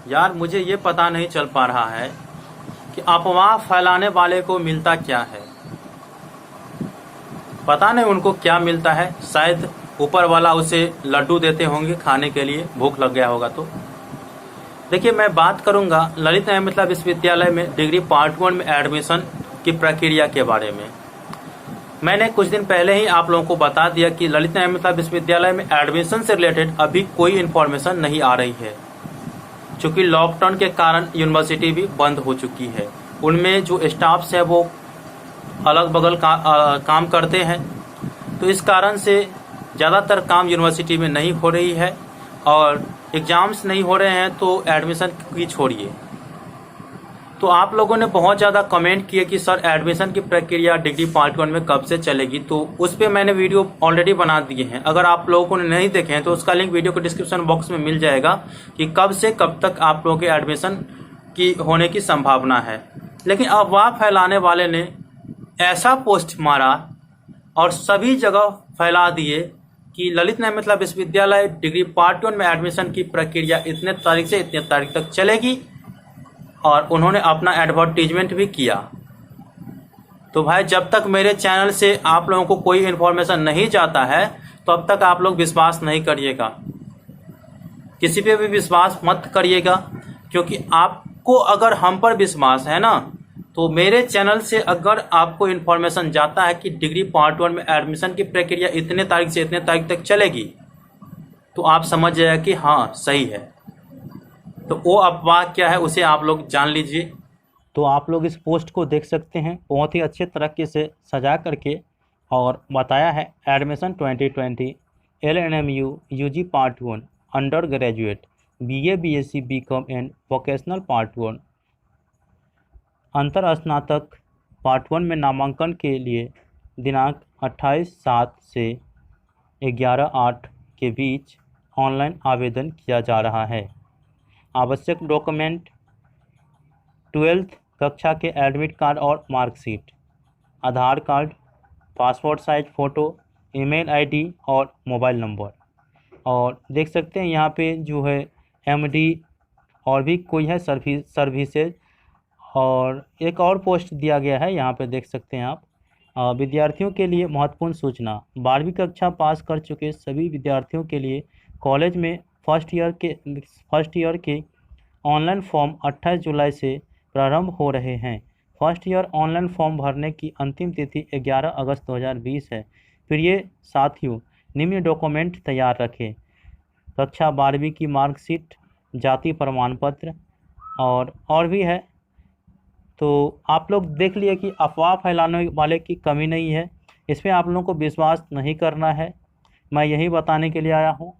यार मुझे ये पता नहीं चल पा रहा है कि अफवाह फैलाने वाले को मिलता क्या है। पता नहीं उनको क्या मिलता है, शायद ऊपर वाला उसे लड्डू देते होंगे खाने के लिए, भूख लग गया होगा तो। देखिए, मैं बात करूंगा ललित नारायण मिथिला विश्वविद्यालय में डिग्री पार्ट 1 में एडमिशन की प्रक्रिया के बारे में। मैंने कुछ दिन पहले ही आप लोगों को बता दिया कि ललित नारायण मिथिला विश्वविद्यालय में एडमिशन से रिलेटेड अभी कोई इन्फॉर्मेशन नहीं आ रही है, क्योंकि लॉकडाउन के कारण यूनिवर्सिटी भी बंद हो चुकी है। उनमें जो स्टाफ्स है वो अलग बगल काम करते हैं, तो इस कारण से ज़्यादातर काम यूनिवर्सिटी में नहीं हो रही है और एग्ज़ाम्स नहीं हो रहे हैं, तो एडमिशन की छोड़िए। तो आप लोगों ने बहुत ज़्यादा कमेंट किए कि सर एडमिशन की प्रक्रिया डिग्री पार्ट 1 में कब से चलेगी, तो उस पर मैंने वीडियो ऑलरेडी बना दिए हैं। अगर आप लोगों ने नहीं देखे हैं तो उसका लिंक वीडियो के डिस्क्रिप्शन बॉक्स में मिल जाएगा कि कब से कब तक आप लोगों के एडमिशन की होने की संभावना है। लेकिन अफवाह फैलाने वाले ने ऐसा पोस्ट मारा और सभी जगह फैला दिए कि ललित नारायण मिथिला विश्वविद्यालय डिग्री पार्ट 1 में एडमिशन की प्रक्रिया इतने तारीख से इतने तारीख तक चलेगी, और उन्होंने अपना एडवर्टीजमेंट भी किया। तो भाई, जब तक मेरे चैनल से आप लोगों को कोई इन्फॉर्मेशन नहीं जाता है तो अब तक आप लोग विश्वास नहीं करिएगा, किसी पे भी विश्वास मत करिएगा। क्योंकि आपको अगर हम पर विश्वास है ना, तो मेरे चैनल से अगर आपको इन्फॉर्मेशन जाता है कि डिग्री पार्ट 1 में एडमिशन की प्रक्रिया इतने तारीख से इतने तारीख तक चलेगी, तो आप समझ जाइए कि हाँ सही है। तो वो अफवाह क्या है उसे आप लोग जान लीजिए। तो आप लोग इस पोस्ट को देख सकते हैं, बहुत ही अच्छे तरीके से सजा करके और बताया है admission 2020 LNMU UG part 1 under graduate BA BSc BCom and vocational part 1 अंतर स्नातक पार्ट 1 में नामांकन के लिए दिनांक 28/7 से 11/8 के बीच ऑनलाइन आवेदन किया जा रहा है। आवश्यक डॉक्यूमेंट 12th कक्षा के एडमिट कार्ड और marksheet, Aadhaar card, passport size photo, email ID और मोबाइल नंबर। और देख सकते हैं यहाँ पे जो है MD और भी कोई है सर्विसेज, और एक और पोस्ट दिया गया है यहाँ पे देख सकते हैं आप। विद्यार्थियों के लिए महत्वपूर्ण सूचना, 12वीं कक्षा पास कर चुके सभी विद्यार्थियों के लिए कॉलेज में फर्स्ट ईयर के ऑनलाइन फॉर्म 28 जुलाई से प्रारंभ हो रहे हैं। फर्स्ट ईयर ऑनलाइन फॉर्म भरने की अंतिम तिथि 11 अगस्त 2020 है। फिर ये साथियों, निम्न डॉक्यूमेंट तैयार रखें: कक्षा 12वीं की मार्कशीट, जाति प्रमाण पत्र और भी है। तो आप लोग देख लिए कि अफवाह फैलाने वाले की कमी नहीं है, इस पर आप लोगों को विश्वास नहीं करना है। मैं यही बताने के लिए आया हूँ।